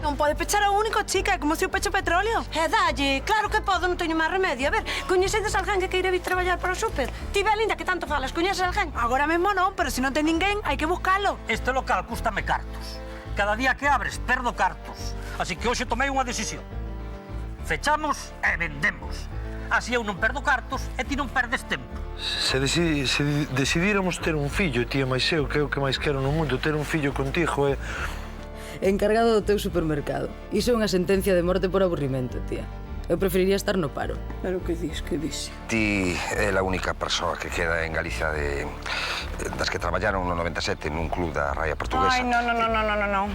Non pode pechar o único, chica, é como se eu pecho petróleo. E dalle, claro que podo, non teño máis remedio. A ver, coñecedes alguén que queira vir traballar para o súper? Ti, Belinda, que tanto falas, coñeces alguén? Agora mesmo non, pero se non ten ninguén, hai que buscalo. Este local cústame cartos. Cada día que abres, perdo cartos. Así que hoxe tomei unha decisión. Fechamos e vendemos. Así eu non perdo cartos e ti non perdes tempo. Se decidíramos ter un fillo, tía, máis eu, que é o que máis quero no mundo, ter un fillo contigo é... Encargado do teu supermercado. Iso é unha sentencia de morte por aburrimento, tía. Eu preferiría estar no paro. Pero que dis, que dis? Ti é a única persoa que queda en Galicia das que traballaron no 97 nun club da raia portuguesa. Ai, non.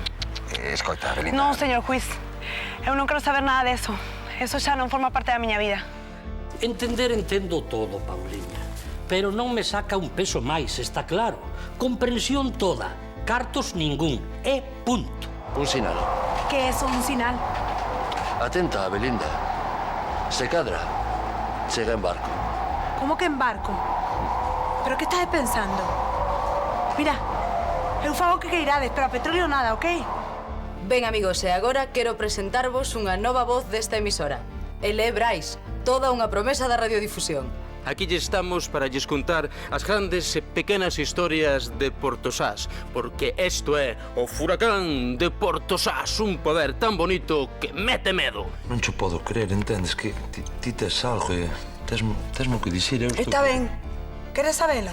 Escoita, Belinda... Non, señor juiz. Eu non quero saber nada deso. Eso xa non forma parte da miña vida. Entendo todo, Pauliña. Pero non me saca un peso máis, está claro. Comprensión toda. Cartos ningún. E punto. Un sinal. Que é un sinal? Atenta, Belinda. Se cadra, chega en barco. Como que en barco? Pero que estás pensando? Mira, eu fago que queirades, pero a petróleo nada, ok? Ben, amigos, e agora quero presentarvos unha nova voz desta emisora. Ele é Brais, toda unha promesa da radiodifusión. Aquí lle estamos para lles contar as grandes e pequenas historias de Portosás, porque isto é o furacán de Portosás, un poder tan bonito que mete medo. Non cho podo creer, entendes, que ti tes algo e tesmo que dicir. Está ben. Queres sabelo?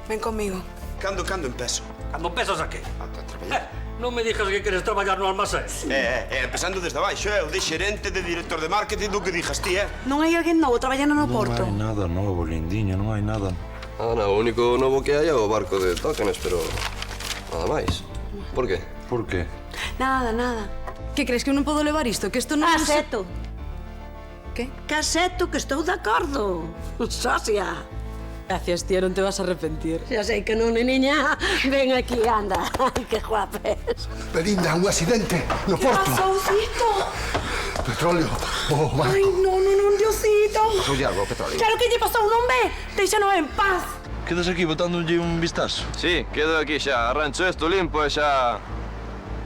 Ven conmigo. Cando empezo? Cando pesas a qué? A traballar. Non me dixas que queres traballar no almacén. Empezando desde abaixo, eu de xerente, de director de marketing, do que dixas ti, Non hai alguén novo traballando no Porto? Non hai nada novo, lindiña, non hai nada. Non, o único novo que hai é o barco de Tóquenes, pero nada máis. Por qué? Por qué? Nada. Que crees que eu non podo levar isto? Que isto non... Acepto. Que? Que acepto, que estou de acordo. Socia. Gracias, tía, non te vas a arrepentir. Xa sei que non, niña. Ven aquí, anda. Ai, que guapes. Belinda, un accidente no porto. Pasousito. Petróleo. Oh, barco. Ai, non, Diosito. Pasoulle algo ao petróleo. Claro que lle pasou, non ve? Deixanos en paz. Quedas aquí botándolle un vistazo? Sí, quedo aquí xa. Arrancho isto limpo e xa...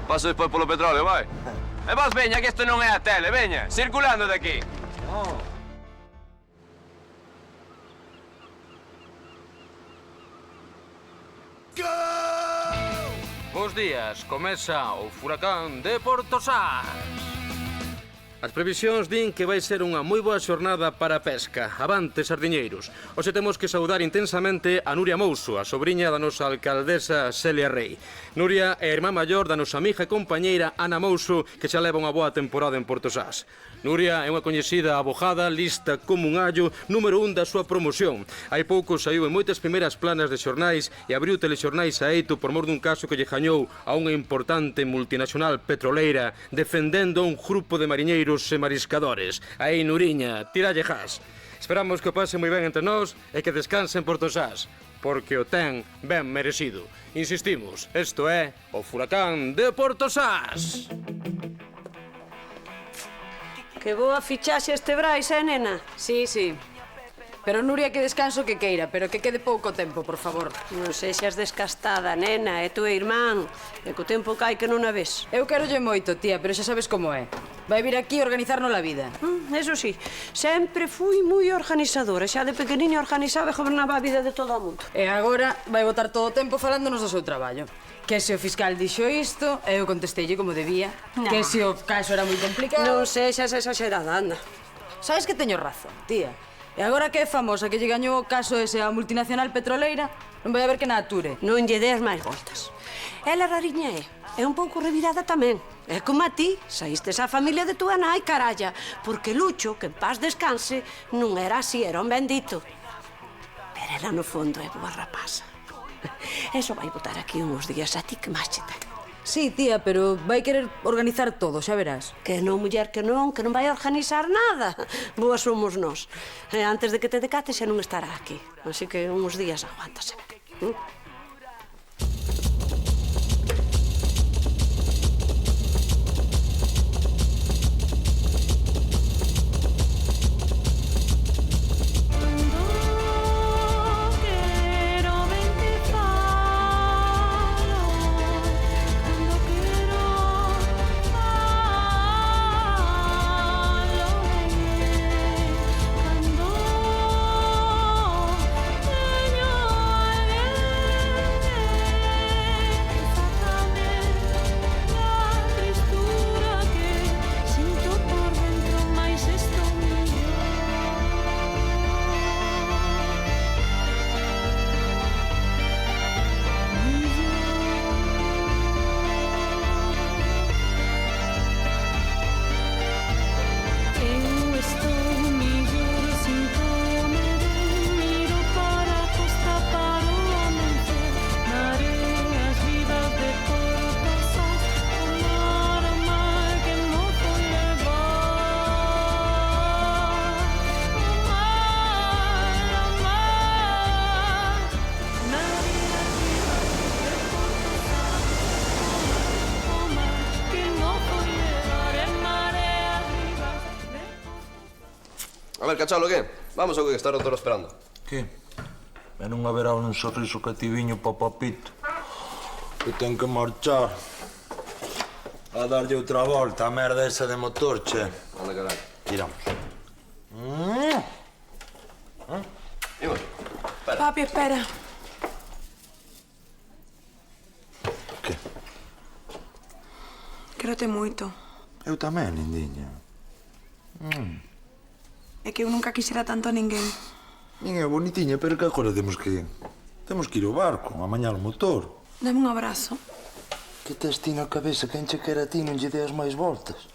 Paso despois polo petróleo, vai. E vos veña, que isto non é a tele, veña. Circulando de aquí. Bos días, comeza o furacán de Portosás. As previsións din que vai ser unha moi boa xornada para a pesca. Avante, sardiñeiros. Hoxe temos que saudar intensamente a Nuria Mouso, a sobriña da nosa alcaldesa Celia Rei. Nuria é a irmá maior da nosa amiga e compañeira Ana Mouso, que xa leva unha boa temporada en Portosás. Nuria é unha coñecida abogada, lista como un allo, número 1 da súa promoción. Hai pouco saiu en moitas primeiras planas de xornais e abriu telexornais a eito por mor dun caso que lle gañou a unha importante multinacional petroleira defendendo un grupo de mariñeiros e mariscadores. Aí, Nuriña, tiralle gas. Esperamos que o pase moi ben entre nós e que descanse en Portosás, porque o ten ben merecido. Insistimos, isto é o furacán de Portosás. Que boa fichaxe este Brais, nena? Sí. Pero Nuria, que descanso que queira, pero que quede pouco tempo, por favor. Non sexas descastada, nena, é tua irmán. E co tempo cai que non a ves. Eu querolle moito, tía, pero xa sabes como é. Vai vir aquí a organizarnos a vida. Eso sí, sempre fui moi organizadora. Xa de pequeniña organizaba e gobernaba a vida de todo o mundo. E agora vai botar todo o tempo falándonos do seu traballo. Que se o fiscal dixo isto, eu contesteille como debía. No. Que se o caso era moi complicado. Non sexas exagerada, anda. Sabes que teño razón, tía. E agora que é famosa, que lle gañou o caso ese a multinacional petroleira, non vai haber que na ature. Non lle des máis voltas. Ela rariña é un pouco revirada tamén. É como a ti, saístes a familia de tua nai, caralla. Porque Lucho, que en paz descanse, non era así, era un bendito. Pero ela no fondo é boa rapaza. Eso vai botar aquí uns días a ti que máis che ten. Sí, tía, pero vai querer organizar todo, xa verás. Que non, muller, que non vai organizar nada. Boas somos nós. Antes de que te decates xa non estará aquí. Así que uns días aguántase. A ver, cachalo, que? Vamos ao que está o toro esperando. Que? E non haberá un sorriso cativiño pa papito. Que ten que marchar. A darlle outra volta a merda esa de motor, che. Anda, caralho. Tiramos. Imos. Espera. Papi, espera. Que? Quérote moito. Eu tamén, lindiña. É que eu nunca quixera tanto a ninguén. Nin é bonitiña, pero que agora temos que ir ao barco, a mañar o motor. Dame un abrazo. Que tes ti na cabeza, quen che quera a ti non lle deas máis voltas.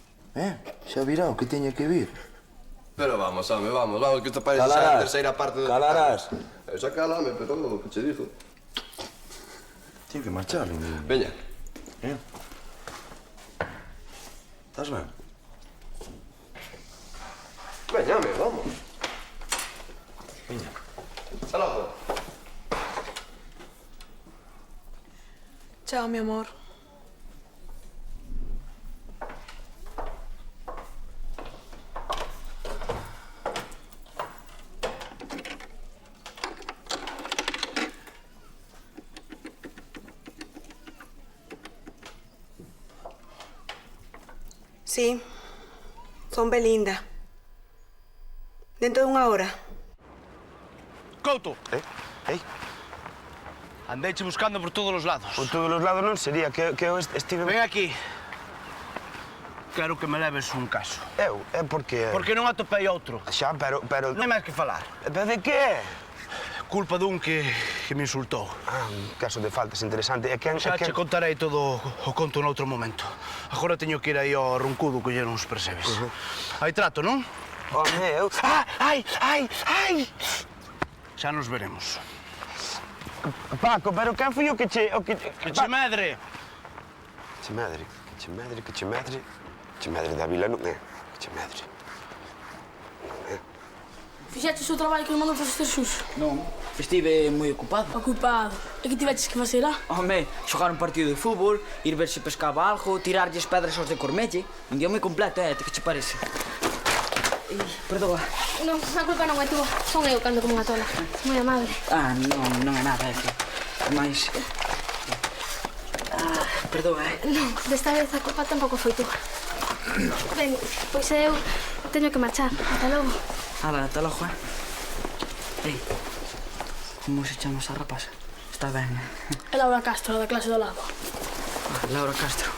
Xa virá o que teña que vir. Pero vamos, home, vamos, que isto parece xa a terceira parte do... Calarás. Eu xa calame, pero que che dixo? Tiene que marchar, lindiña. Veña. Estás ben? Veña, home, vamos. Veña. Hasta logo. Chao, mi amor. Sí, son Belinda. Dentro de unha hora. Couto! Andeiche buscando por todos os lados. Por todos os lados non sería que eu estive... Ven aquí. Quero que me leves un caso. Eu? É porque... Porque non atopei outro. Xa, pero... Non hai máis que falar. Pero de que? Culpa dun que me insultou. Un caso de faltas interesante. Xa che contarei todo o conto noutro momento. Agora teño que ir aí ao Roncudo coller uns percebes. Hai trato, non? Home, eu... Ai! Xa nos veremos. Paco, pero quen foi o que che... Que che medre! Que che medre da vila non é. Que che medre. Fixeches o traballo que nos mandou facer Xus? Non, estive moi ocupado. Ocupado. E que tiveches que facer lá? Home, xogar un partido de fútbol, ir ver se pescaba algo, tirarlles pedras aos de Cormelle. Un día moi completo, que che parece? Perdoa. Non, a culpa non é túa. Son eu cando como unha tola. Moi amable. Non é nada, é que... Mais... Perdoa, Non, desta vez a culpa tampouco foi túa. Ben, pois eu teño que marchar. Ata logo. Ata logo, como se chama esa rapaza? Está ben, É Laura Castro, da clase do lado. Laura Castro.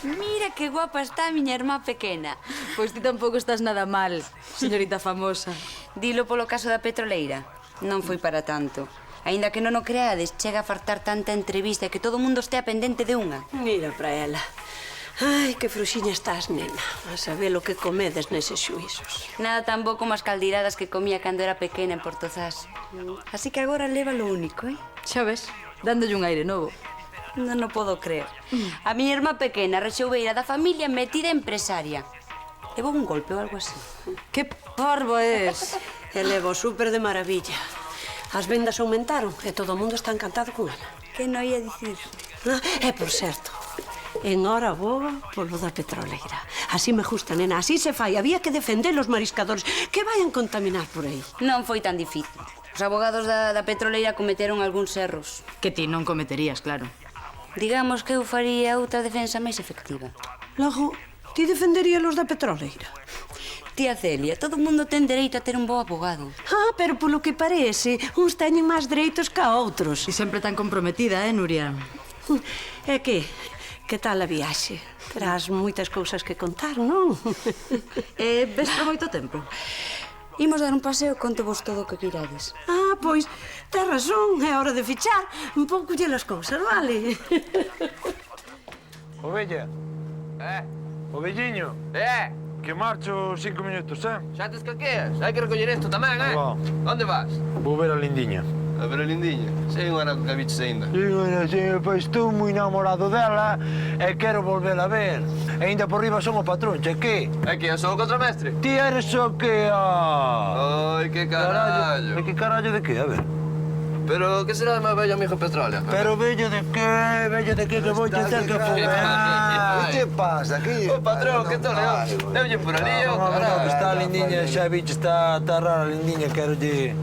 Mira que guapa está a miña irmá pequena. Pois ti tampouco estás nada mal, señorita famosa. Dilo polo caso da petroleira. Non foi para tanto. Aínda que non o creades, chega a fartar tanta entrevista que todo o mundo estea pendente de unha. Mira para ela. Ai, que fruxiña estás, nena. A saber o que comedes neses xuízos. Nada tan bo como as caldeiradas que comía cando era pequena en Portozás. Así que agora leva lo único, Xa ves, dándolle un aire novo. Non o podo creer. A miña irmá pequena, rexoubeira da familia, metida empresaria. Levou un golpe ou algo así. Que parvo es. E levo súper de maravilla. As vendas aumentaron e todo o mundo está encantado con ela. Que non ia dicir? E, por certo, enhoraboa polo da petroleira. Así me gusta, nena, así se fai. Había que defender os mariscadores que vayan contaminar por aí. Non foi tan difícil. Os abogados da petroleira cometeron algúns erros. Que ti non cometerías, claro. Digamos que eu faría outra defensa máis efectiva. Logo, ti defenderías los da petroleira? Tía Celia, todo mundo ten dereito a ter un bo abogado. Pero polo que parece, uns teñen máis dereitos que outros. E sempre tan comprometida, Nuria? É que tal a viaxe? Terás moitas cousas que contar, non? Ves para moito tempo? Imos dar un paseo, conto vos todo o que queirades. Pois, tes razón, é hora de fichar. Un pouco lle as cousas, vale? Ovella. Ovelliño. Que marcho 5 minutos, Xa te escaqueas. Hai que recoller isto tamén, Onde vas? Vou ver a lindiña. A ver a lindiña? Sei un ano que cabiches aínda. Pois estou moi namorado dela e quero volver a ver. E ainda por riba son o patrón, che que? É que eu sou o contramestre? Ti eres o que... Ai, que carallo. Que carallo de que? A ver. Pero que será de máis bello amigo Petróleo? Pero bello de qué? Bello de qué que vou ter que fumar? Que pasa aquí? O patrón, que tal, León? Eulle por ali, o caralho. Que está lindiña, xa bicho, está rara lindiña, querolle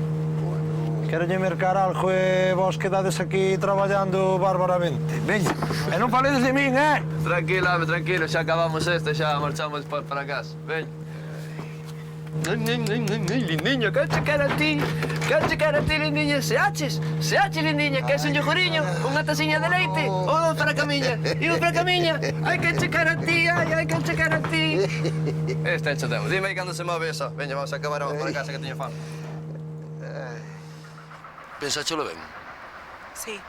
mercar algo e vos quedades aquí traballando bárbaramente. Veña, e non faledes de min, Tranquilo, home, tranquilo, xa acabamos este, xa marchamos para casa. Ven. Lindiña, que che quero a ti? Que che quero a ti, lindiña? Se haches, lindiña, que es un yoguriño, unha taciña de leite, ou dous para a camiña, Ai, que che quero a ti, ai, que che quero a ti. Este hecho temos. Dime aí cando se move eso. Veña, vamos a acabar, vamos para casa que teño fame. Pensáchelo ben? Sí.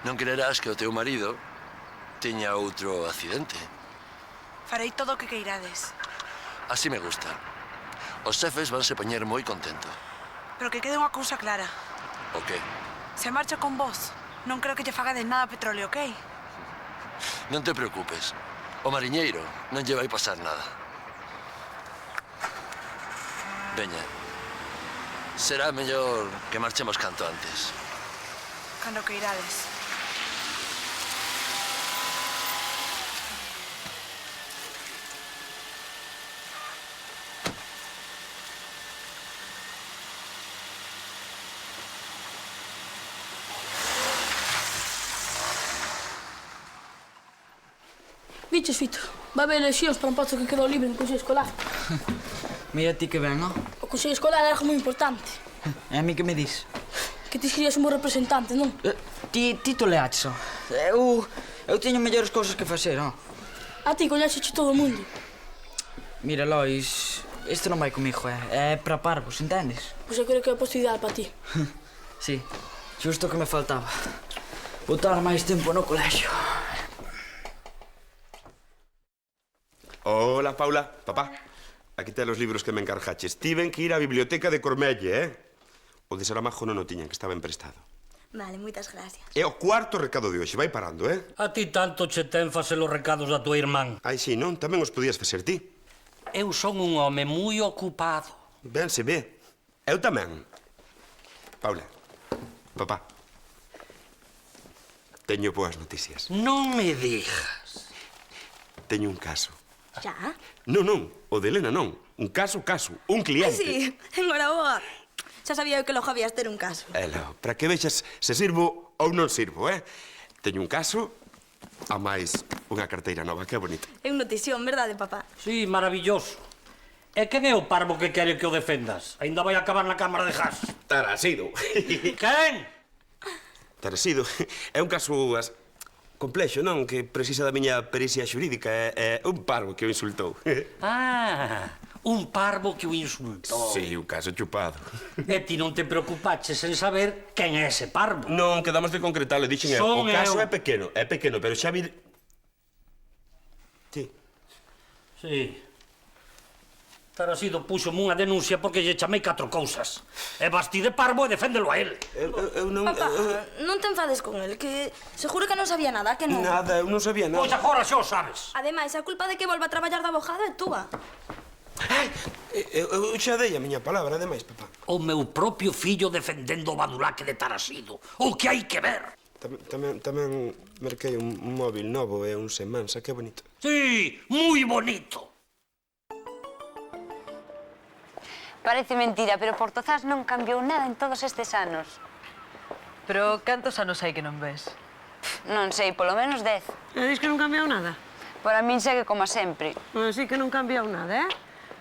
Non quererás que o teu marido teña outro accidente. Farei todo o que queirades. Así me gusta. Os xefes vanse poñer moi contento. Pero que quede unha cousa clara. O que? Se marcho con vos, non creo que lle fagades nada a Petróleo, ok? Non te preocupes. O mariñeiro non lle vai pasar nada. Veña. Será mellor que marchemos canto antes. Cando queirades. Viches, Fito, va haber eleccións para un posto que quedou libre no Consello Escolar. Mira ti que ben, non? O Consello Escolar é algo moi importante. E a mí que me dis? Que ti serías un bo representante, non? Ti toleaches, ó. Eu teño mellores cousas que facer, ó. A ti coñéxeche todo o mundo. Mira, Lois, isto non vai comigo, é para parvos, entendes? Pois eu creo que é a posto ideal para ti. Sí, xusto o que me faltaba. Botar máis tempo no colexio. Hola, Paula. Papá, aquí te los libros que me encargaches. Tiven que ir á biblioteca de Cormelle, O de Saramago non o tiñan, que estaba emprestado. Vale, moitas gracias. É o cuarto recado de hoxe, vai parando, A ti tanto che ten facer os recados da tua irmán. Ai, sí, non? Tamén os podías facer ti. Eu son un home moi ocupado. Ben se ve. Eu tamén. Paula, papá, teño boas noticias. Non me digas. Teño un caso. Xa? Non, o de Elena non. Un caso, un cliente. Sí, enhoraboa. Xa sabía eu que logo habías ter un caso. Ela, para que vexas se sirvo ou non sirvo, Teño un caso, a máis unha carteira nova, que bonito. É unha notición, verdade, papá? Sí, maravilloso. E quen é o parvo que quere que o defendas? Ainda vai acabar na cámara de gas. Tarasido. Quen? Tarasido. É un caso complexo, non? Que precisa da miña pericia xurídica. É un parvo que o insultou. Un parvo que o insultou. Sí, un caso chupado. E ti non te preocupaches en saber quen é ese parvo. Non, quedamos de concretalo, dixen eu. O caso é pequeno, pero xa vi... Sí. Sí. Tarasido púxome unha denuncia porque lle chamei 4 cousas. E basti de parvo e deféndelo a él. Eu non... Papá, non te enfades con el, que seguro que non sabía nada, que non? Nada, eu non sabía nada. Pois agora xa o sabes. Ademais, a culpa de que volva a traballar de abogado é túa. Eu xa dei a miña palabra, ademais, papá. O meu propio fillo defendendo o badulaque de Tarasido. O que hai que ver? Tamén merquei un móvil novo e un semansa, que bonito. Sí, moi bonito. Parece mentira, pero Portozás non cambiou nada en todos estes anos. Pero cantos anos hai que non ves? Non sei, polo menos 10. E dis que non cambiou nada? Para min segue como sempre. Así que non cambiou nada,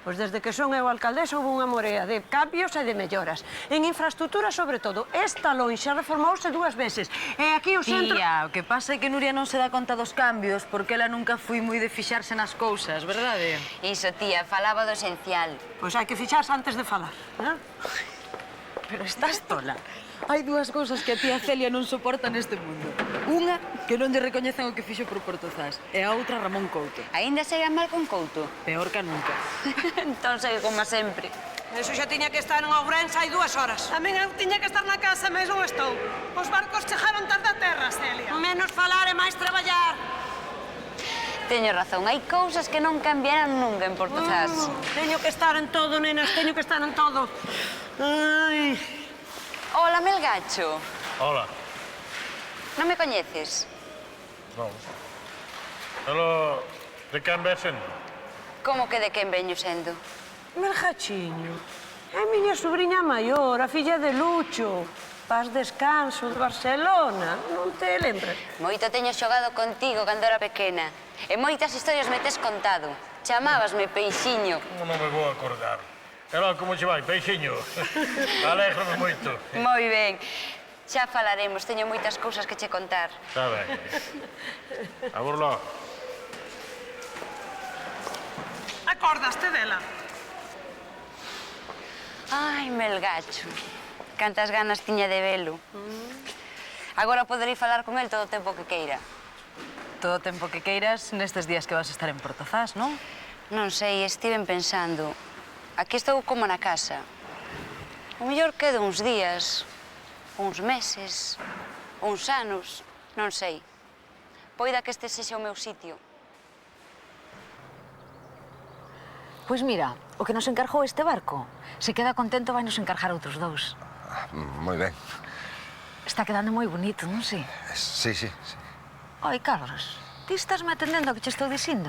Pois desde que son eu alcaldesa houve unha morea de cambios e de melloras. En infraestructura, sobre todo. Esta lonxa reformouse 2 veces. E aquí o centro... Tía, o que pasa é que Nuria non se dá conta dos cambios porque ela nunca foi moi de fixarse nas cousas, verdade? Iso, tía, falaba do esencial. Pois hai que fixarse antes de falar, Pero estás tola. Hai 2 cousas que a tía Celia non soporta neste mundo. Unha, que non lle recoñezan o que fixo por Portozás. E a outra, Ramón Couto. Aínda segue mal con Couto? Peor que nunca. Entón segue como sempre. Eso xa tiña que estar en Ourense hai 2 horas. Tamén eu tiña que estar na casa, mais non estou. Os barcos chegaron tarde a terra, Celia. Menos falar e máis traballar. Teño razón, hai cousas que non cambiarán nunca en Portozás. Teño que estar en todo, nenas, teño que estar en todo. Ai. Hola, Melgacho. Hola. Non me coñeces? Non. Pero, de quen ves sendo? Como que de quen veño sendo? Melgachiño, é a miña sobrinha maior, a filla de Lucho. Paz descanso de Barcelona, non te lembras? Moito teño xogado contigo cando era pequena. E moitas historias me tes contado. Chamábasme Peixiño. Como non me vou acordar. E lá, como che vai, Peixiño? Alégrame moito. Moi ben. Xa falaremos, teño moitas cousas que che contar. Está ben. Abur lá. Acordaste dela? Ai, Melgacho. Cantas ganas tiña de velo. Agora poderei falar con el todo o tempo que queira. Todo o tempo que queiras nestes días que vas a estar en Portozás, non? Non sei, estiven pensando. Aquí estou como na casa. O mellor quedo uns días, uns meses, uns anos, non sei. Poida que este sexa o meu sitio. Pois mira, o que nos encargou este barco, se queda contento vai nos encargar outros dous. Moi ben. Está quedando moi bonito, non sei? Sí. Oi, Carlos, ti estás me atendendo ao que che estou dicindo?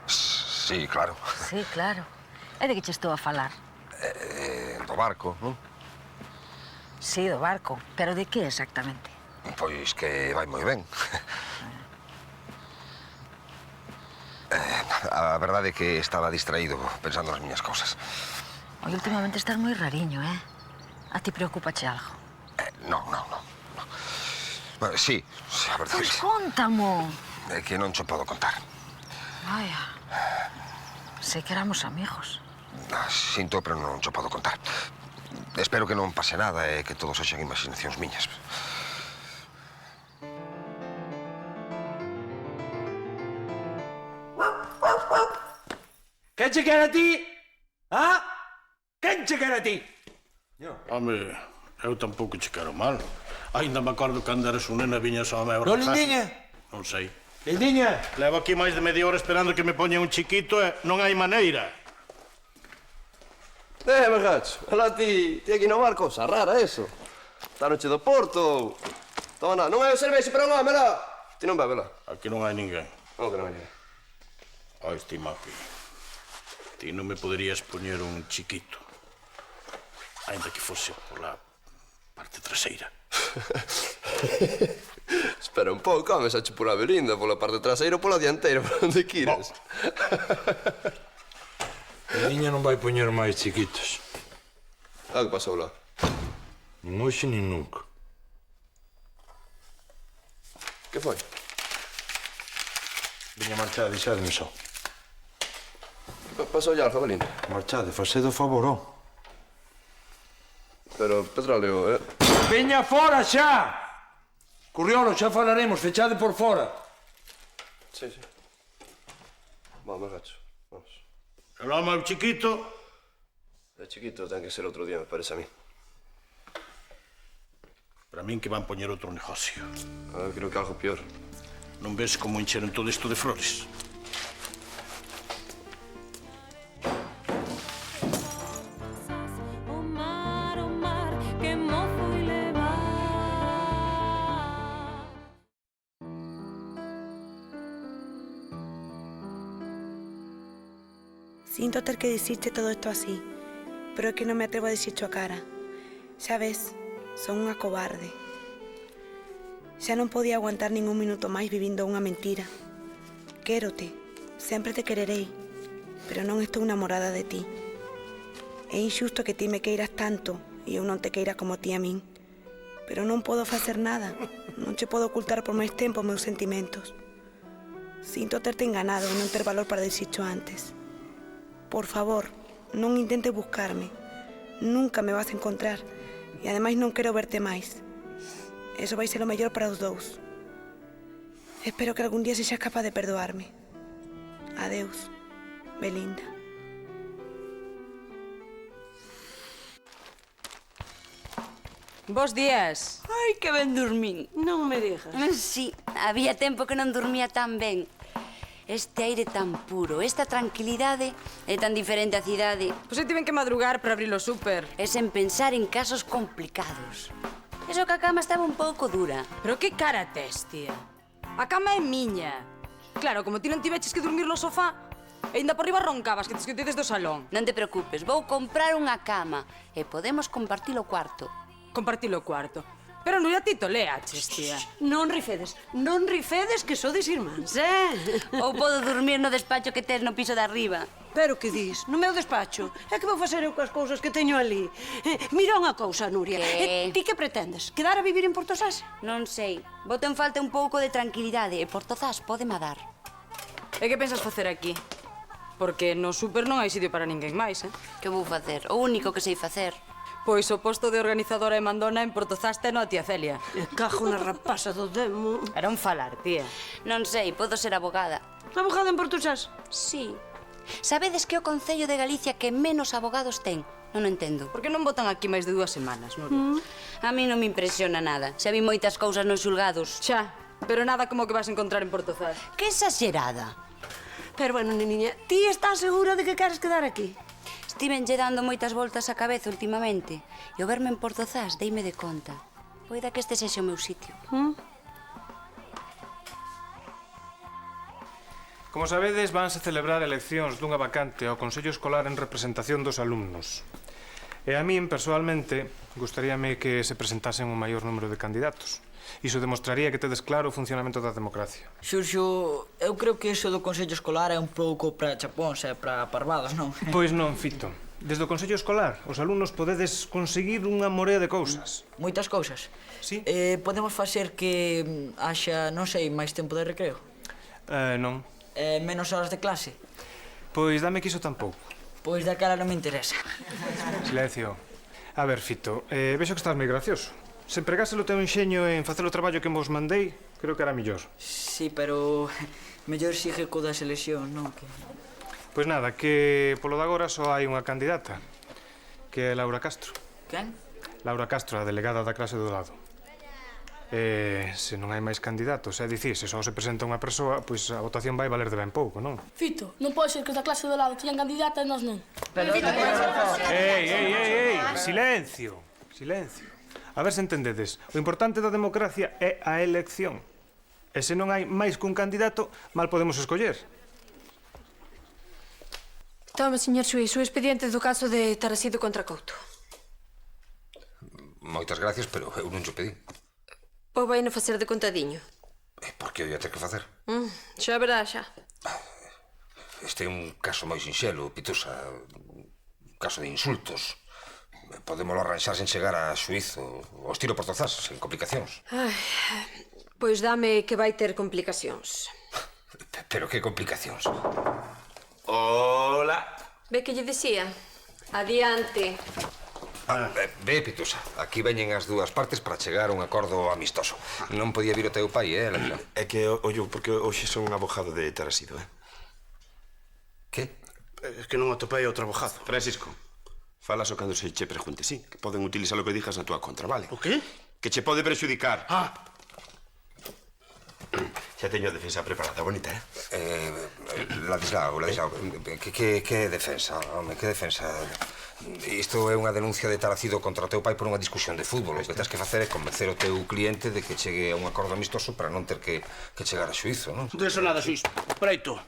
Sí, claro. Sí, claro. E de que che estou a falar? Do barco, non? Sí, do barco. Pero de que exactamente? Pois que vai moi ben. A verdade é que estaba distraído pensando nas miñas cousas. Oi, últimamente estás moi rariño, eh? A ti preocupache algo? Non. Bueno, sí, a verdade. Pois contamo. É que non cho podo contar. Vaya. Sei que éramos amigos. Sinto, pero non cho podo contar. Espero que non pase nada e que todos sexan imaginacións miñas. Quen che quere a ti? Ah? Quen che quere a ti? Home, eu tampouco che quero mal. Ainda me acordo cando eres un nena viñas ao meu... Non, Lindiña? Non sei. Lindiña? Levo aquí máis de media hora esperando que me poñan un chiquito e non hai maneira. Melgacho, alá ti aquí no barco, cosa rara eso. Está noche do Porto. Toma, non hai o cervexe para un home, lá. Ti non bebe, lá. Aquí non hai ninguén. Como que non hai ninguén? Ai, estimapi. Ti non me poderías poñer un chiquito. Ainda que fose por la parte traseira. Espera un pouco, home, xa che por a Belinda, pola parte traseira ou pola dianteira, por onde quires. A niña non vai poñer máis chiquitos. Ah, que pasou lá? Nin hoxe nin nunca. Que foi? Viña marchade, deixadme só. Pasou ya, Belinda? Marchade, facede o favor, ó. Pero, Petróleo, Veña fora xa! Curriolo, xa falaremos, fechade por fora. Sí. Vamos, Melgacho, vamos. E lá, meu chiquito? El chiquito ten que ser outro día, me parece a mí. Para min que van poñer outro negocio. Creo que algo peor. Non ves como encheron todo isto de flores? Sinto ter que dicirte todo isto así, pero é que non me atrevo a dicircho a cara. Xa ves, son unha cobarde. Xa non podía aguantar ningún minuto máis vivindo unha mentira. Quérote, sempre te quererei, pero non estou namorada de ti. É injusto que ti me queiras tanto e eu non te queira como ti a min. Pero non podo facer nada, non che podo ocultar por máis tempo meus sentimentos. Sinto terte enganado e non ter valor para dicircho antes. Por favor, non intentes buscarme. Nunca me vas a encontrar. E ademais non quero verte máis. Eso vai ser o mellor para os dous. Espero que algún día sexas capaz de perdoarme. Adeus, Belinda. Bos días. Ai, que ben dormín. Non me digas. Sí, había tempo que non dormía tan ben. Este aire tan puro, esta tranquilidade é tan diferente á cidade. Pois eu tiven que madrugar para abrir o súper. É sen pensar en casos complicados. Eso que a cama estaba un pouco dura. Pero que cara tes, tía? A cama é miña. Claro, como ti non tiveches que dormir no sofá, e ainda por riba roncabas que te escoitedes do salón. Non te preocupes, vou comprar unha cama e podemos compartir o cuarto. Compartir o cuarto? Pero non a ti toleaches, tía. Non rifedes, que sodes irmáns, Ou podo dormir no despacho que tes no piso de arriba. Pero que dis? No meu despacho? É que vou facer eu coas cousas que teño ali. Mira unha cousa, Nuria. Ti que pretendes? Quedar a vivir en Portosás? Non sei. Boto en falta un pouco de tranquilidade e Portozás pode dar. E que pensas facer aquí? Porque no súper non hai sitio para ninguén máis, Que vou facer? O único que sei facer. Pois o posto de organizadora e mandona en Portozás teno a tía Celia. E cajo na rapaza do demo. Era un falar, tía. Non sei, podo ser abogada. Abogada en Portosás? Sí. Sabedes que é o Concello de Galicia que menos abogados ten? Non o entendo. Por que non votan aquí máis de 2 semanas, Nuria? A mí non me impresiona nada. Xa vi moitas cousas nos xulgados. Xa, pero nada como que vas a encontrar en Portozás. Que exagerada. Pero bueno, neniña, ti estás segura de que queres quedar aquí? Estivenlle dando moitas voltas á cabeza últimamente e ao verme en Portozás deime de conta. Poida que este sexa o meu sitio. Como sabedes, vanse celebrar eleccións dunha vacante ao Consello Escolar en representación dos alumnos. E a min, persoalmente, gustaríame que se presentasen un maior número de candidatos. Iso demostraría que tedes claro o funcionamento da democracia. Xurxo, eu creo que iso do Consello Escolar é un pouco para chapóns e para parvados, non? Pois non, Fito. Desde o Consello Escolar, os alumnos podedes conseguir unha morea de cousas. Moitas cousas? Sí. Podemos facer que haxa, non sei, máis tempo de recreo? Non. Menos horas de clase? Pois dame que iso tampouco. Pois daquela non me interesa. Silencio. A ver, Fito, vexo que estás moi gracioso. Se empregases o teu enxeño en facer o traballo que vos mandei, creo que era millor. Sí, pero mellor sigue co da selección, non? Pois nada, que polo de agora só hai unha candidata, que é Laura Castro. Quen? Laura Castro, a delegada da clase do lado. Se non hai máis candidatos, é dicir, se só se presenta unha persoa, pois a votación vai valer de ben pouco, non? Fito, non pode ser que os da clase do lado tiñan candidata e nós non. Ei, silencio, silencio. A ver se entendedes. O importante da democracia é a elección. E se non hai máis que un candidato, mal podemos escoller. Tome, señor xuiz, o expediente do caso de Tarasido contra Couto. Moitas gracias, pero eu non xo pedí. Ou vai no facer de contadiño? Por que eu ia ter que facer? Xa verá, xa. Este é un caso moi sinxelo, Pitusa. Un caso de insultos. Podémolo arranxar sen chegar a xuizo ao estilo Portozás, sen complicacións. Pois dame que vai ter complicacións. Pero que complicacións? Hola. Ve que lle dicía? Adiante. Ve, Pitusa, aquí veñen as dúas partes para chegar a un acordo amistoso. Non podía vir o teu pai, Lalila? É que, ollo, porque hoxe son un abogado de Tarasido, Que? É que non atopei outro abogado. Francisco, falas o cando se che pregunte, sí, que poden utilizar o que dijas na túa contra, vale? O que? Que che pode perxudicar. Xa teño a defensa preparada, bonita, Ladislao, que defensa, home, que defensa? Isto é unha denuncia de Tarasido contra o teu pai por unha discusión de fútbol. O que tens que facer é convencer o teu cliente de que chegue a un acordo amistoso para non ter que chegar a xuizo, non? De eso nada, xuiz. Preito.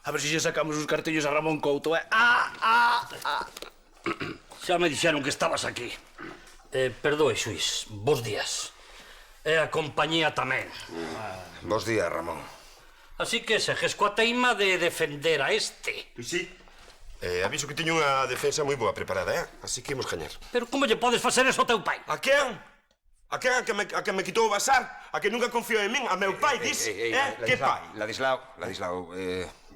A ver se xa sacamos os cartellos a Ramón Couto, Xa me dixeron que estabas aquí. Perdoe, xuiz, bos días. E a compañía tamén. Bos días, Ramón. Así que segues coa teima de defender a este. Pois sí. Aviso que teño unha defensa moi boa preparada, así que imos gañar. Pero como lle podes facer eso ao teu pai? A quen? A quen? A que me quitou o basar? A que nunca confiou en min? A meu pai, dis? Que pai? Ladislao,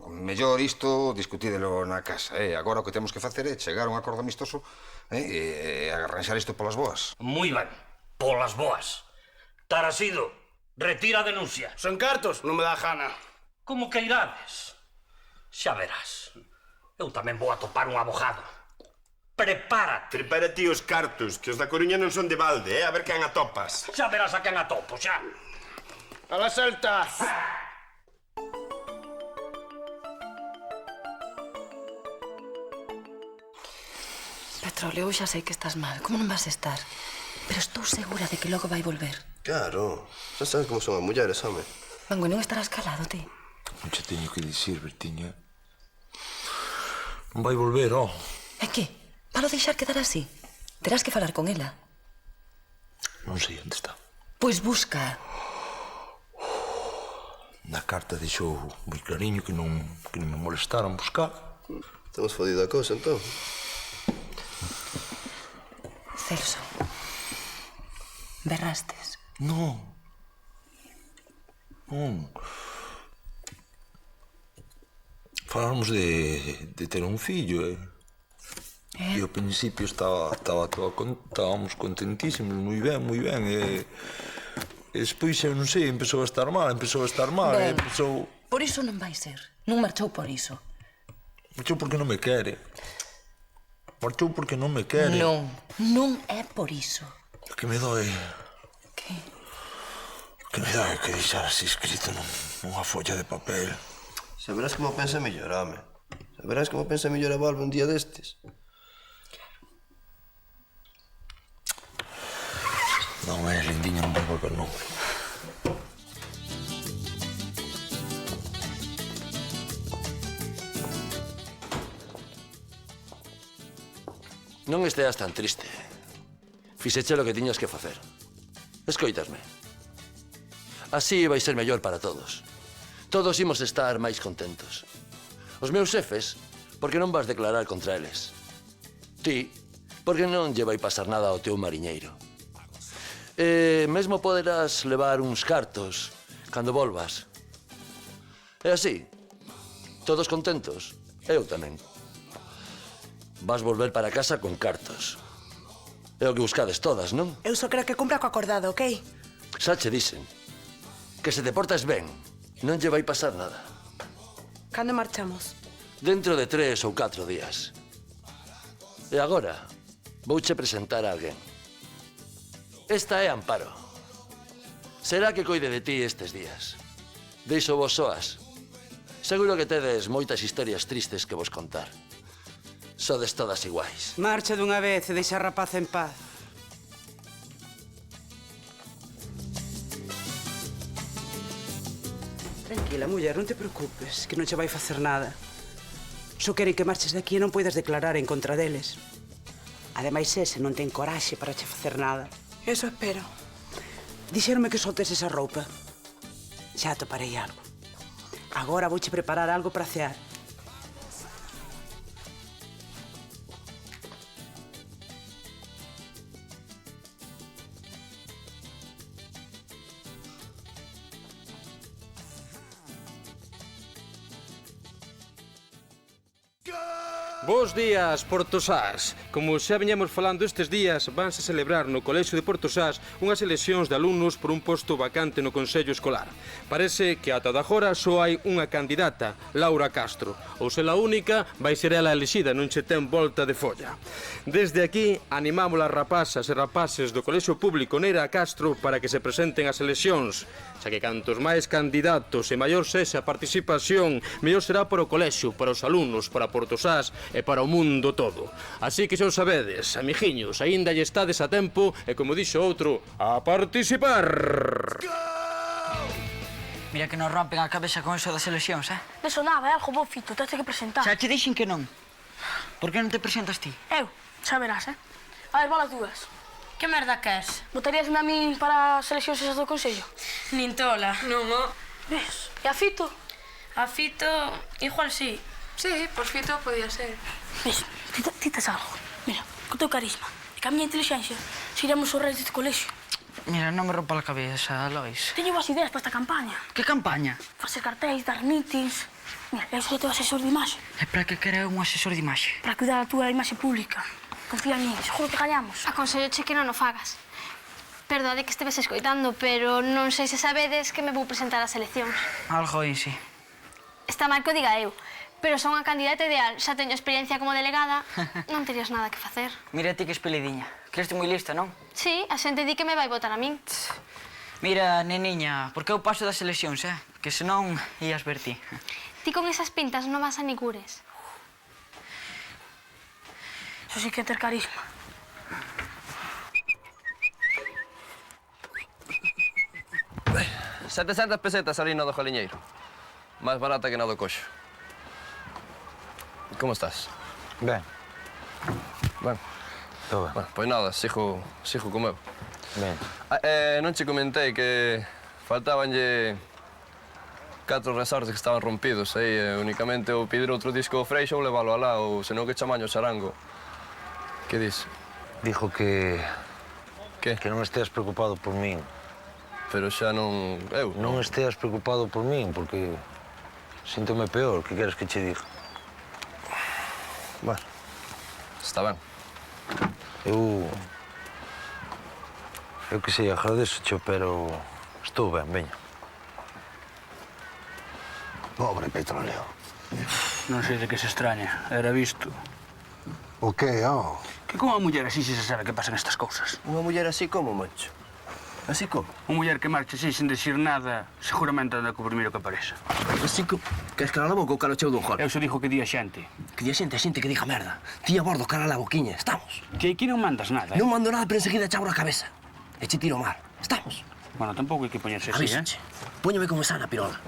mellor isto discutídelo na casa, Agora o que temos que facer é chegar a un acordo amistoso e arranxar isto polas boas. Moi ben, polas boas. Tarasido, retira a denuncia. Son cartos, non me dá gana. Como que irades? Xa verás. Eu tamén vou atopar un abogado. Prepárate. Prepárate os cartos, que os da Coruña non son de balde, A ver quen atopas. Xa verás a quen atopo, xa. A la celta. Sol, eu xa sei que estás mal. Como non vas a estar? Pero estou segura de que logo vai volver. Claro. Xa sabes como son as mulleres, home. Mango, non estarás calado, ti? Non che teño que dicir, Bertiña. Non vai volver, ó. E que? Valo deixar quedar así? Terás que falar con ela. Non sei onde está. Pois busca. Na carta deixou moi clariño que non me molestaran buscar. Estamos fodido a cousa, entón. Celso. Berrastes. Non. Non. Falamos de ter un fillo, E ao principio estábamos contentísimos, moi ben, e despois, eu non sei, empezou a estar mal, Ben, empezou... Por iso non vai ser. Non marchou por iso. Marchou porque non me quere. Marchou porque non me quere. Non, non é por iso. O que me dói... Que? O que me dói é que deixar así escrito nunha folla de papel. Saberás como pensa mellor, home. Saberás como pensa mellor a Balbo un día destes. Non é, lindiña, non vai volver nunca. Non esteas tan triste. Fixeche lo que tiñas que facer. Escoitasme. Así vai ser mellor para todos. Todos imos estar máis contentos. Os meus xefes, porque non vas declarar contra eles. Ti, porque non lle vai pasar nada ao teu mariñeiro. E mesmo poderás levar uns cartos cando volvas. E así, todos contentos, eu tamén. Vas volver para casa con cartos. É o que buscades todas, non? Eu só creo que cumpra co acordado, ok? Xa che dixen que se te portas ben, non lle vai pasar nada. Cando marchamos? Dentro de 3 ou 4 días. E agora, vouche presentar a alguén. Esta é Amparo. Será que coide de ti estes días. Deixo vos soas. Seguro que tedes moitas historias tristes que vos contar. Sodes todas iguais. Marcha dunha vez e deixa a rapaz en paz. Tranquila, muller, non te preocupes, que non che vai facer nada. Só queren que marches de aquí e non poidas declarar en contra deles. Ademais, ese non ten coraxe para che facer nada. Eso espero. Dixéronme que soltes esa roupa. Xa atoparei algo. Agora vouche preparar algo para cear. Bos días, Portosás. Como xa viñamos falando estes días, vanse celebrar no Colexio de Portosás unhas eleccións de alumnos por un posto vacante no Consello Escolar. Parece que ata de agora só hai unha candidata, Laura Castro. Ou se la única, vai ser ela elixida, non che ten volta de folla. Desde aquí, animamos as rapazas e rapaces do Colexio Público Neira Castro para que se presenten ás eleccións, xa que cantos máis candidatos e maior sexa a participación, mellor será para o colexio, para os alumnos, para Portosás e para o mundo todo. Así que xa o sabedes, amigiños, aínda lle estades a tempo e, como dixo outro, a participar! Mira que nos rompen a cabeza con eso das eleccións, De sonaba, é algo bo, Fito, tens que presentar. Xa che dixen que non. Por que non te presentas ti? Eu, xa verás, A ver, bolas dúas. Que merda queres? Votaríasme a min para as eleccións esas do Consello? Nin tola. Non, Ves? E a Fito? A Fito, igual sí. Sí, por Fito podía ser. Ves, ti tes algo. Mira, co teu carisma e ca miña inteligencia, seremos os reis deste colexio. Mira, non me rompa a cabeza, Lois. Teño boas ideas para esta campaña. Que campaña? Facer cartéis, dar mítins. Mira, eu sou o teu asesor de imaxe. E para que quere un asesor de imaxe? Para cuidar a túa imaxe pública. Confía en mí, seguro que gañamos. Aconselloche que non o fagas. Perdade que esteves escoitando, pero non sei se sabedes que me vou presentar ás eleccións. Algo aí, sí. Está mal que o diga eu, pero son a candidata ideal. Xa teño experiencia como delegada, non terías nada que facer. Mira ti que espelidiña. Creste moi lista, non? Sí, a xente di que me vai votar a min. Mira, neniña, por que eu paso das eleccións, Que senón ías ver ti. Ti con esas pintas non vas a nicures. Eso sí que é ter carisma. $700 pesetas a harina do jaliñeiro. Máis barata que na do coxo. Como estás? Ben. Ben. Todo ben. Bueno, pois nada, sigo co meu. Ben. Non che comentei que faltábanlle 4 resortes que estaban rompidos aí, únicamente o pedir outro disco ao Freixo ou leválo alá, ou senón que chamaño o Sarango. Que dis? Dijo que... Que? Que non esteas preocupado por min. Pero xa non... Eu? Non esteas preocupado por min, porque... Síntome peor, que queres que che diga? Bueno, está ben. Eu que sei, agradeço-te, pero... Estou ben, veña. Pobre petróleo. Non sei de que se extraña. Era visto. O que, ó? Que con unha muller así se sabe que pasan estas cousas. Unha muller así como, macho? Así como? Unha muller que marcha así sin decir nada, seguramente anda co primeiro que apareça. Así como... Queres calar a boca ou calo cheo dun jol? Eu se dijo que di a xente. Que di a xente que diga merda. Ti a bordo, cala a boquiña. Estamos. Que aquí non mandas nada, Non mando nada, pero enseguida chavo a cabeza. E che tiro o mar. Estamos. Bueno, tampouco hai que poñerse así, Avísache. Póñome como esa na pirola.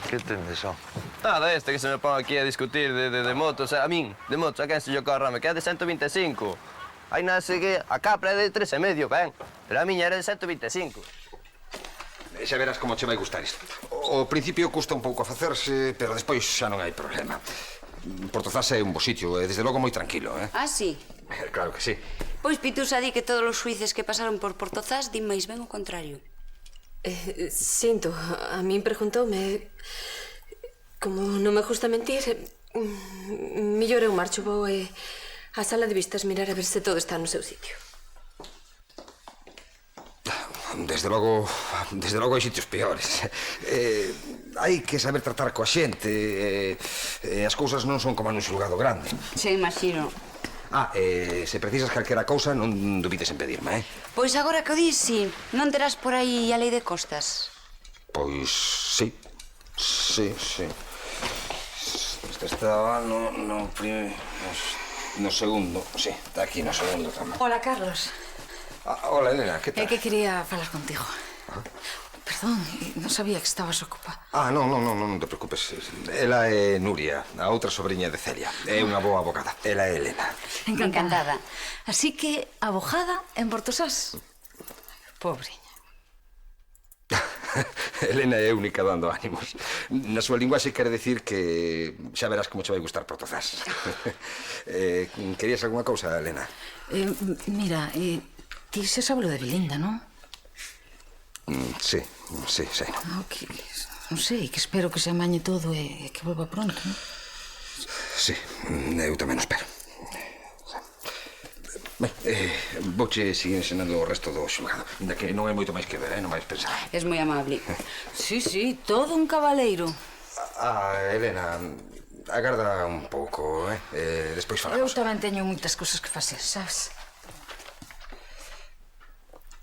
Que tendes, ó? Nada, que se me pon aquí a discutir de motos. A min, de motos, a quen se yo corra, me queda de 125. Hai nada que a capra é de 3,5, ben. Pero a miña era de 125. Xa verás como che vai gustar isto. Ao principio custa un pouco a facerse, pero despois xa non hai problema. Portozás é un bo sitio, e desde logo moi tranquilo, eh? Ah, sí? Claro que sí. Pois Pitusa di que todos os xuíces que pasaron por Portozás din máis ben o contrario. Sinto, a min preguntoume... Como non me gusta mentir, mellor eu marcho, vou á sala de vistas mirar a ver se todo está no seu sitio. Desde logo hai sitios peores. Hai que saber tratar coa xente. As cousas non son como nun xulgado grande. Se imagino. Se precisas calquera cousa, non dubides en pedirme, eh? Pois agora que o dis, si. Non terás por aí a lei de costas? Pois sí. Sí. Esta estaba no segundo. Sí, está aquí no segundo tamén. Hola, Carlos. Hola, Elena, que tal? É que quería falar contigo. Perdón, non sabía que estabas ocupada. Non te preocupes. Ela é Nuria, a outra sobrinha de Celia. É unha boa abogada. Ela é Elena. Encantada. Así que, abogada en Portosás. Pobre. Elena é única dando ánimos. Na súa linguaxe quere decir que xa verás como che vai gustar Portozás. Querías algunha cousa, Elena? Mira, ti se sabe lo de Belinda, non? Sí, sei. Non sei, que espero que se amañe todo e que volva pronto, non? Sí, eu tamén o espero. Ben, vouche seguir ensinando o resto do xulgado. Ainda que non é moito máis que ver, non vais pensar. Es moi amable. Sí, todo un cabaleiro. Elena, agarda un pouco, despois falamos. Eu tamén teño moitas cousas que facer, sabes?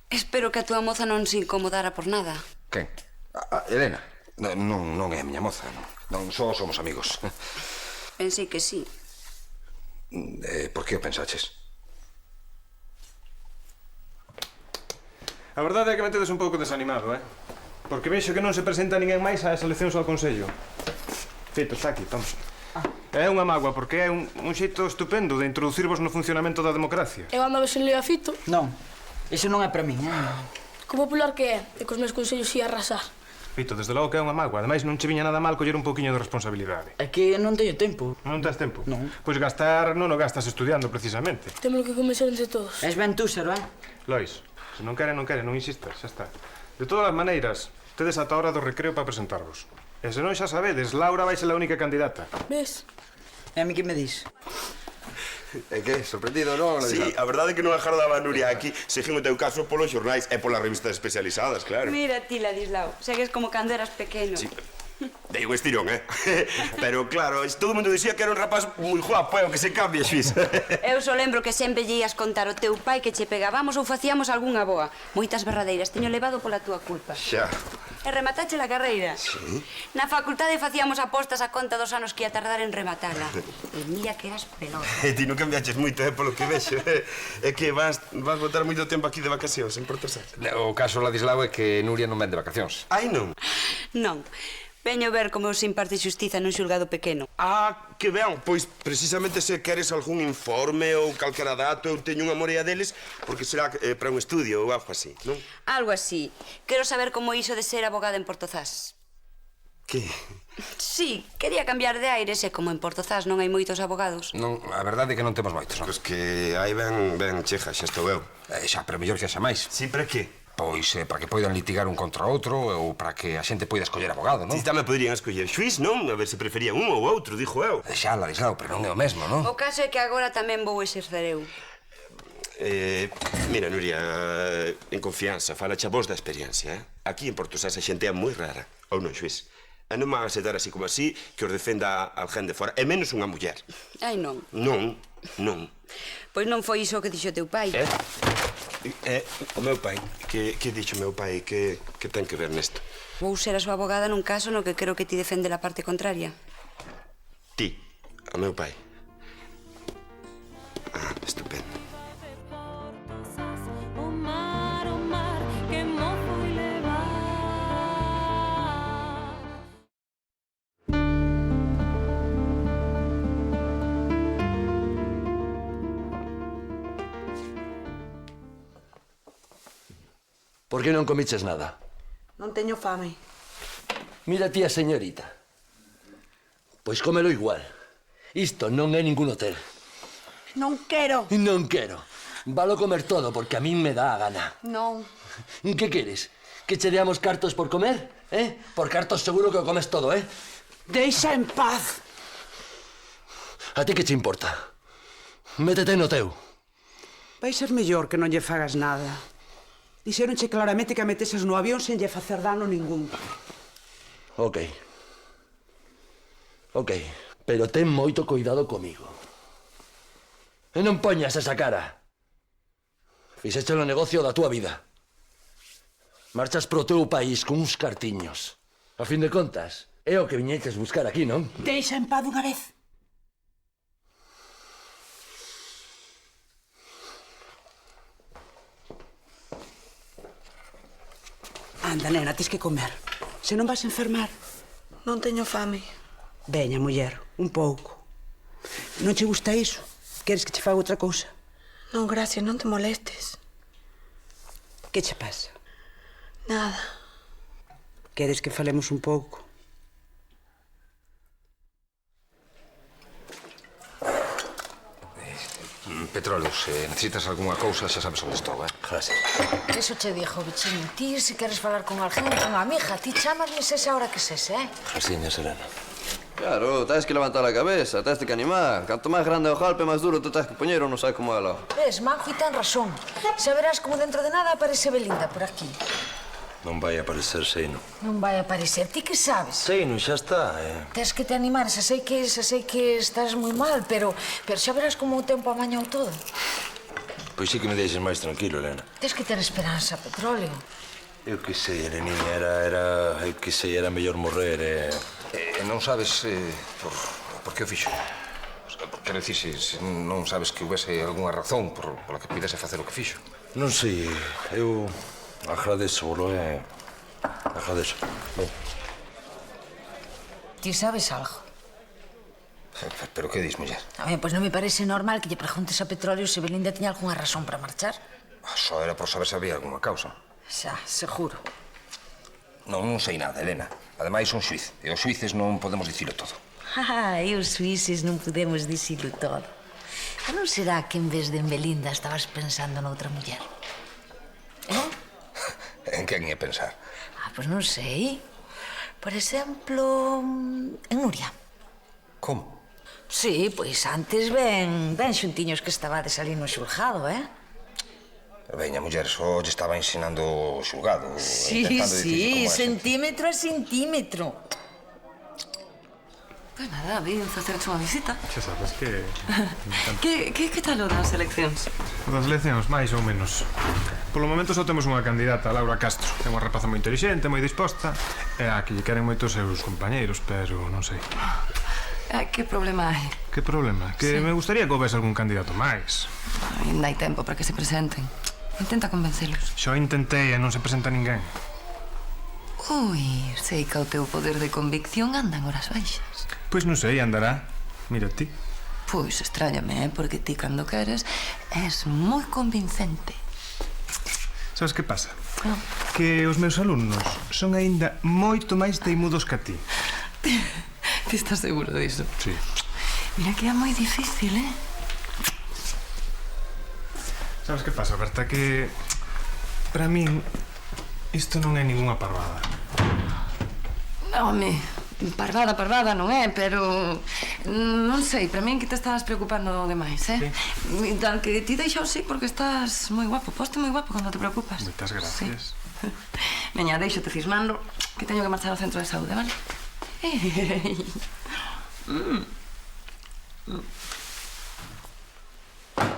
Espero que a túa moza non se incomodara por nada. Quen? Elena? Non é a miña moza, non. Só somos amigos. Pensei que sí. Por que o pensaches? A verdade é que me tedes un pouco desanimado, Porque vexo que non se presenta ninguén máis ás eleccións ao Consello. Fito, está aquí, toma. É unha mágoa, porque é un xeito estupendo de introducirvos no funcionamento da democracia. Eu ando a ver se leo a Fito. Non, iso non é para min, Co popular que é, e cos meus consellos ia arrasar. Fito, desde logo que é unha mágoa. Ademais, non che viña nada mal coller un pouquiño de responsabilidade. É que non teño tempo. Non tes tempo? Non. Pois gastar non o gastas estudiando, precisamente. Temos que convencer entre todos. És ben túsero, Lois, se non quere, non insistas, xa está. De todas as maneiras, tedes ata a hora do recreo para presentarvos. E se non xa sabedes, Laura vai ser a única candidata. Ves? E a mí que me dis? É que, sorprendido, non? Sí, a verdade é que non agardaba a Nuria aquí, seguindo o teu caso polos xornais e polas revistas especializadas, claro. Mira ti, Ladislao, segues como cando eras pequeno. Sí. Dei un estirón, Pero claro, todo o mundo dicía que era un rapaz moi guapo, o que se cambia, Xuís. Eu só lembro que sempre lle ias contar ao teu pai que che pegábamos ou facíamos algunha boa. Moitas berradeiras, teño levado pola túa culpa. Xa. E rematache a carreira? Sí. Na facultade facíamos apostas a conta dos anos que ia tardar en rematala. E mira que eras pelota. Ti non cambiaches moito, polo que vexo. É que vas botar moito tempo aquí de vacacións, en Portosá. O caso, Ladislao, é que Nuria non ven de vacacións. Ai, non? Non. Veño ver como se imparte xustiza nun xulgado pequeno. Ah, que ben. Pois, precisamente, se queres algún informe ou calquera dato, eu teño unha morea deles, porque será para un estudio ou algo así, non? Algo así. Quero saber como iso de ser abogada en Portozás. Que? Sí, quería cambiar de aires e como en Portozás non hai moitos abogados. Non, a verdade é que non temos moitos, non? Pois que aí ben cheja, xa estou eu. Xa, pero mellor que xa máis. Sí, para que? Pois para que poidan litigar un contra outro ou para que a xente poida escoller abogado, non? Si tamén poderían escoller xuiz, non? A ver se preferían un ou outro, dixo eu. Xa, Ladislao, pero non é o mesmo, non? O caso é que agora tamén vou exercer eu. Mira, Nuria, en confianza, falache a vos da experiencia, Aquí en Portosás a xente é moi rara, ou non, xuiz? E non van a sedar así como así que os defenda alguén de fora, e menos unha muller. Ai, non. Non. Pois non foi iso que dixo teu pai. O meu pai, que dixo o meu pai que ten que ver nesto? Vou ser a súa abogada nun caso no que creo que ti defende a parte contraria. Ti, o meu pai. Ah, estupendo. Por que non comiches nada? Non teño fame. Mira ti a señorita. Pois cómelo igual. Isto non é ningún hotel. Non quero. Non quero. Valo comer todo porque a min me dá a gana. Non. Que queres? Que che deamos cartos por comer? Por cartos seguro que o comes todo, Deixa en paz. A ti que che importa? Métete no teu. Vai ser mellor que non lle fagas nada. Dixéronche claramente que a meteses no avión sen lle facer dano ningún. Ok, pero ten moito cuidado comigo. E non poñas esa cara. Fixeche o negocio da túa vida. Marchas pro teu país con uns cartiños. A fin de contas, é o que viñeches buscar aquí, non? Deixa en paz dunha vez. Anda, nena, tes que comer. Se non vas enfermar. Non teño fame. Veña, muller, un pouco. Non che gusta iso? Queres que che faga outra cousa? Non, gracias, non te molestes. Que che pasa? Nada. Queres que falemos un pouco? Petróleo, se necesitas algunha cousa, xa sabes onde estou, Gracias. Eso che dixo, bichiño. Ti, se queres falar con alguén, con unha amiga, ti chamasme sese a hora que sese, Jaciña Serena. Claro, tens que levantar a cabeza, tens que animar. Canto máis grande o golpe, máis duro te tens que poñer ou non sai como ela. Ves, Manjo, e ten razón. Xa verás como dentro de nada aparece Belinda por aquí. Non vai aparecer Seino. Non vai aparecer. Ti que sabes? Seino, xa está, Tens que te animar. Xa sei que estás moi mal, pero xa verás como o tempo amañou todo. Pois sí que me deixes máis tranquilo, Elena. Tens que ter esperanza, Petróleo. Eu que sei, Eleniña, era mellor morrer, Non sabes por que o fixo? Quero dicir, se non sabes que houvese algunha razón pola que pudese facer o que fixo. Non sei, eu agradezo, agradezo. Ben. Ti sabes algo? Pero que dis, muller? A mí, pois non me parece normal que lle preguntes a Petróleo se Belinda tiña algunha razón para marchar. Só era por saber se había algunha causa. Xa, seguro. Non sei nada, Elena. Ademais, son xuiz. E os xuices non podemos dicilo todo. E os suíces non podemos dicilo todo. E non será que en vez de en Belinda estabas pensando noutra muller? En quen ia pensar? Pois non sei. Por exemplo, en Nuria. Como? Sí, pois antes ben xuntiños que estabades ali no xulgado, Veña, muller, só lle estaba ensinando o xulgado. Sí, centímetro a centímetro. Pois nada, vim facerche unha visita. Xa sabes que... Que tal o das eleccións? Das leccións, máis ou menos. Polo momento só temos unha candidata, Laura Castro. É unha rapaza moi intelixente, moi disposta, e a que lle queren moito os seus compañeiros, pero non sei. Que problema hai? Que problema? Que me gustaría que houvese algún candidato máis. Ainda hai tempo para que se presenten. Intenta convencelos. Xo intentei e non se presenta ninguén. Ui, sei que o teu poder de convicción anda en horas baixas. Pois non sei, andará. Mira ti. Pois extrañame, porque ti cando queres és moi convincente. Sabes que pasa? Que os meus alumnos son aínda moito máis teimudos que a ti. Ti estás seguro diso? Sí. Mira que é moi difícil, Sabes que pasa, Berta? Que para min isto non é ningunha parvada. Home, parvada non é, pero non sei, para min que te estás preocupando demais, Dan que ti deixo así porque estás moi guapo, poste moi guapo cando te preocupas. Moitas gracias. Veña, deixo-te cismando que teño que marchar ao centro de saúde, vale?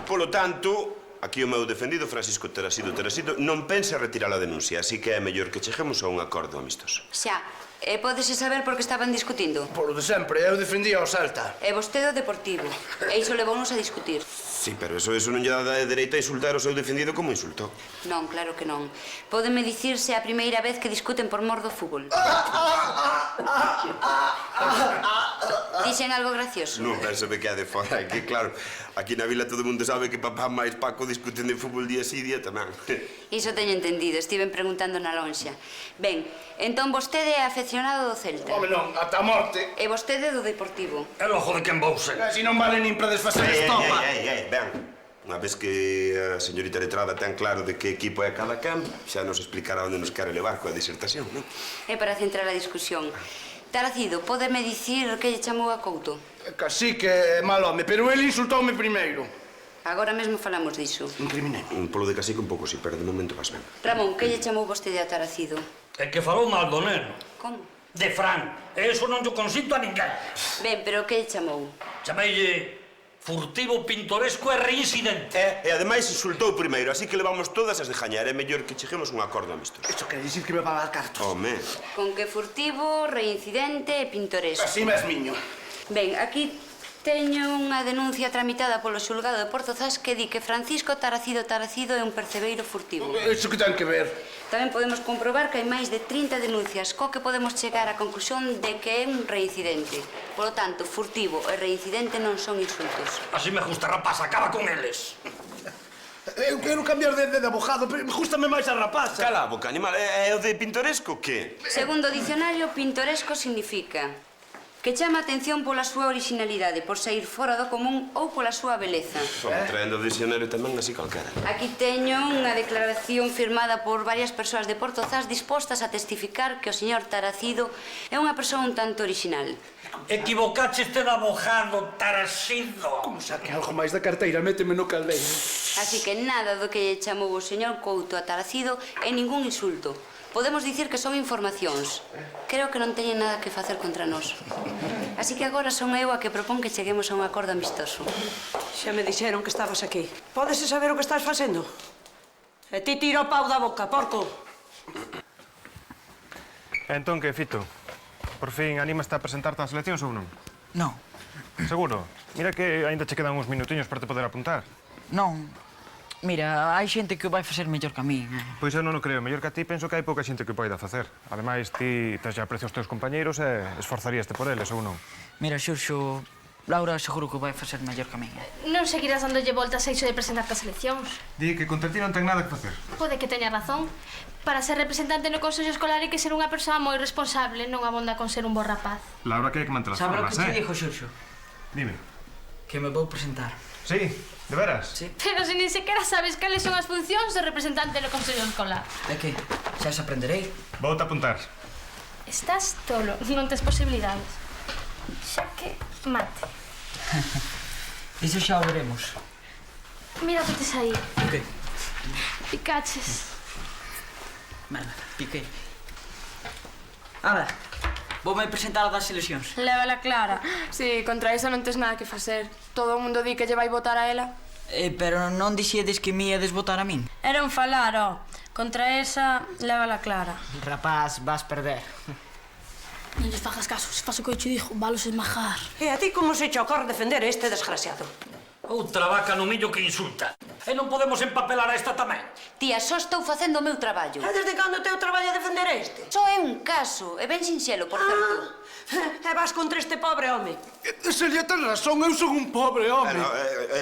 Polo tanto, aquí o meu defendido, Francisco Tarasido, non pense retirar a denuncia, así que é mellor que cheguemos a un acordo amistoso. Xa, e pódese saber por que estaban discutindo? Polo de sempre, eu defendía o Celta. E vostede o Deportivo. E iso levounos a discutir. Sí, pero eso non lle dá de dereito a insultar o seu defendido como insultou. Non, claro que non. Pódeme dicir se é a primeira vez que discuten por mor do fútbol. Dixen algo gracioso? Non, penso que de fora. É que, claro, aquí na vila todo mundo sabe que papá máis Paco discuten de fútbol día sí, día tamén. Iso teño entendido, estiven preguntando na lonxa. Ben, entón vostede é afeccionado do Celta. Home, non, ata a morte. E vostede do Deportivo. E logo de quen vou ser? Si non vale nin para desfacer estopa. Ben, unha vez que a señorita letrada ten claro de que equipo é cada quen, xa nos explicará onde nos quere levar coa disertación, non? E para centrar a discusión, Taracido, pódeme dicir que lle chamou a Couto? Cacique é mal home, pero ele insultoume primeiro. Agora mesmo falamos diso. Incriminei. Polo de cacique un pouco sí, pero de momento vas ben. Ramón, que lle chamou vostede a Taracido? É que falou mal do neno. Como? De Fran. E iso non lle consinto a ninguén. Ben, pero que lle chamou? Chameille furtivo, pintoresco e reincidente. E ademais insultou primeiro, así que levamos todas as de gañar. É mellor que cheguemos a un acordo amistoso. Isto quere dicir que me va a dar cartos. Home. Con que furtivo, reincidente e pintoresco. Así mesmiño. Ben, aquí teño unha denuncia tramitada polo xulgado de Portozás que di que Francisco Taracido é un percebeiro furtivo. Iso que ten que ver? Tamén podemos comprobar que hai máis de 30 denuncias, co que podemos chegar á conclusión de que é un reincidente. Polo tanto, furtivo e reincidente non son insultos. Así me gusta, rapaz, acaba con eles. Eu quero cambiar de abogado, pero gústame máis a rapaza. Cala a boca, animal. É o de pintoresco, que? Segundo o dicionario, pintoresco significa que chama a atención pola súa originalidade, por sair fora do común ou pola súa beleza. Traendo o dicionario tamén así calquera. Aquí teño unha declaración firmada por varias persoas de Portozás dispostas a testificar que o señor Taracido é unha persoa un tanto original. Equivocaste de abogado, Tarasido. Como saque algo máis da carteira, méteme no caldeiro. Así que nada do que lle chamou o señor Couto a Taracido é ningún insulto. Podemos dicir que son informacións. Creo que non teñen nada que facer contra nós. Así que agora son eu a que propón que cheguemos a un acordo amistoso. Xa me dixeron que estabas aquí. Pódese saber o que estás facendo? E ti tira o pau da boca, porco. Entón, que, Fito? Por fin animaste a presentarte ás eleccións ou non? Non. Seguro? Mira que aínda che quedan uns minutiños para te poder apuntar. Non. Mira, hai xente que o vai facer mellor que a mí. Pois eu non o creo. Mellor que a ti penso que hai pouca xente que o poida facer. Ademais, ti tes xa aprecio aos teus compañeiros e esforzaríaste por eles, ou non? Mira, Xurxo, Laura seguro que o vai facer mellor que a mí. Non seguirás dándolle voltas a iso de presentarte ás eleccións. Di que contra ti non ten nada que facer. Pode que teña razón. Para ser representante no Consello Escolar hai que ser unha persoa moi responsable, non abonda con ser un bo rapaz. Laura, que hai que me transformas, Sabe o que te dixo, Xurxo? Dime. Que me vou presentar. Sí, de veras? Sí. Pero se nin sequera sabes cales son as funcións do representante no Consello Escolar. É que xa se aprenderei. Vou te apuntar. Estás tolo, non tes posibilidades. Xa que mate. Iso xa o veremos. Mira o que tes aí. O que? Picaches. Merda, piquei. Ala, voume presentar das eleccións. Lévala clara. Si, contra iso non tes nada que facer. Todo o mundo di que lle vai votar a ela. Pero non dixedes que me iades votar a min? Era un falar, ó. Contra esa, lévala clara. Rapaz, vas perder. Non lles fagas caso, se faz o que eu che dixo, valos esmajar. E a ti como se che ocorre defender a este desgraciado? Outra vaca no millo que insulta. E non podemos empapelar a esta tamén. Tía, só estou facendo o meu traballo. E desde cando teu traballo a defender a este? Só é un caso, e ben sinxelo, por certo. E vas contra este pobre home. Celia ten razón, eu son un pobre home.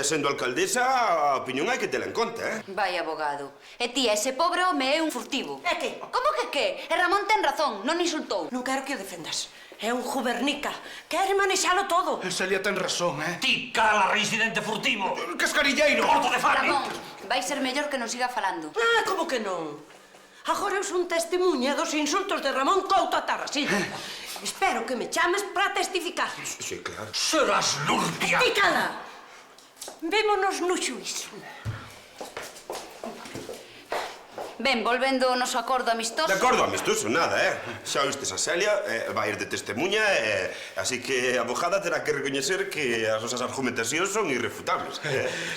Sendo alcaldesa, a opinión hai que tela en conta, eh? Vai, abogado. E tía, ese pobre home é un furtivo. É que? Como que? E Ramón ten razón, non insultou. Non quero que o defendas. É un jubernica. Quere manexalo todo. Celia ten razón, eh? Ti, cala, reincidente furtivo. Cascarilleiro. Corto de fame. Ramón, vai ser mellor que non siga falando. Como que non? Agora eu son testemunha dos insultos de Ramón Couto a Tarrasiña. Espero que me chames para testificar. Sí, claro. Serás lurpia. Ti cala. Vémonos no xuízo. Ben, volvendo ao noso acordo amistoso... De acordo amistoso, nada, eh? Xa oístes a Celia, vai ir de testemunha, así que a abogada terá que recoñecer que as nosas argumentacións son irrefutables.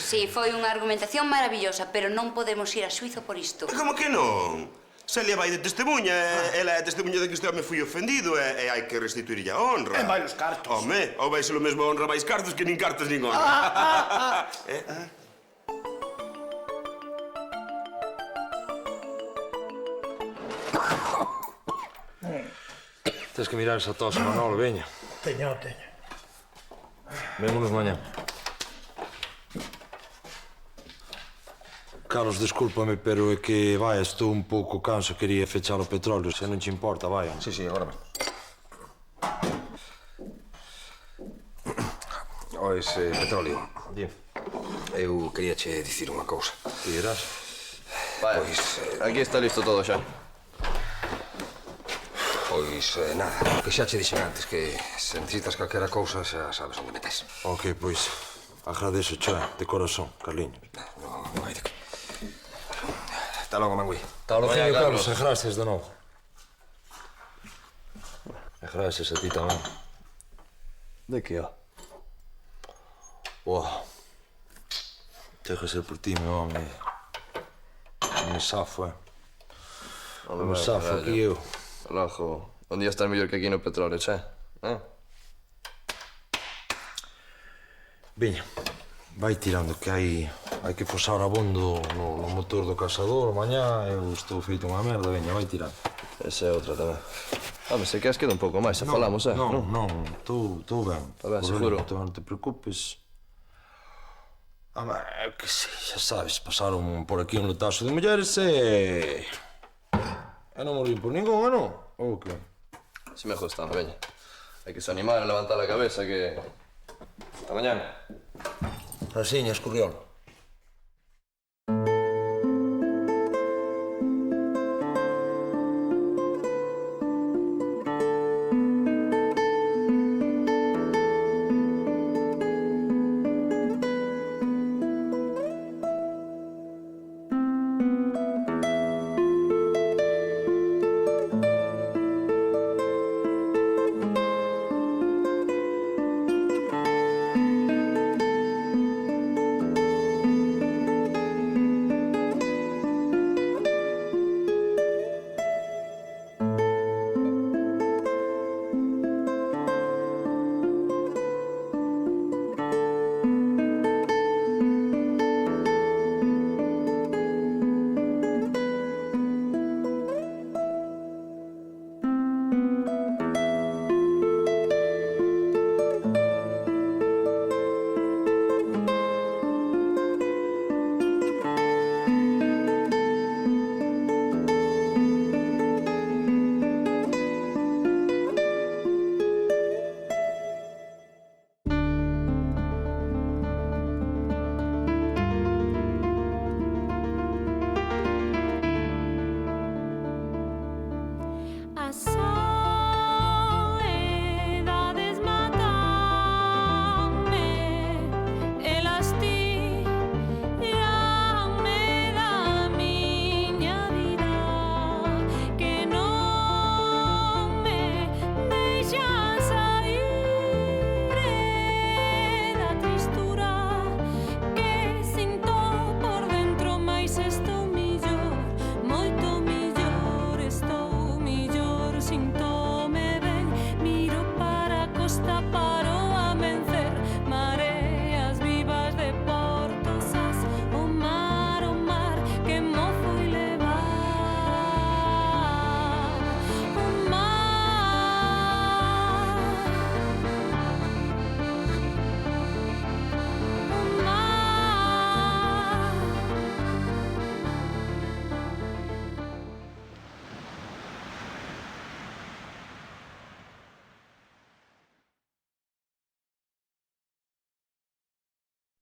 Sí, foi unha argumentación maravillosa, pero non podemos ir a xuizo por isto. Como que non? Celia vai de testemunha, ela é testemunha de que este home foi ofendido e hai que restituirlle a honra. E vai os cartos. Home, ou vai ser o mesmo honra vais cartos que nin cartos nin honra. Tens que mirar esa tos, Manolo, veña. Teño. Vémonos mañá. Carlos, descúlpame, pero é que, vai, estou un pouco canso, quería fechar o petróleo, se non te importa, vai. Sí, agora mesmo. Ois, petróleo. Dime. Eu quería che dicir unha cousa. Ti dirás? Vaya, aquí está listo todo xa. Pois, nada, que xa che dixen antes, que se necesitas calquera cousa xa sabes onde metes. Ok, pois, agradezo, che, de corazón, Carliños. Non hai de que. Hasta logo, Mangui. Hasta logo, Carlos, e gracias de novo. E gracias a ti tamén. De que, ó? Uau. Ten que ser por ti, meu home. Me safo, Me safo aquí eu. Relajo, un día estás mellor que aquí no petróleo, che? Veña, vai tirando que hai que fosar abondo no motor do cazador mañá, eu estou feito unha merda, veña, vai tirando. Esa é outra tamén. Home, se queres queda un pouco máis, se falamos, Non, estou ben. Está ben, seguro. Non te preocupes. Que sei, xa sabes, pasaron por aquí un lotazo de mulleres e non morí por ninguna, non? Ou que? Si me gusta, veña. Hai que se animar a levantar a cabeza que... Hasta mañana. Rasiña, escurriol.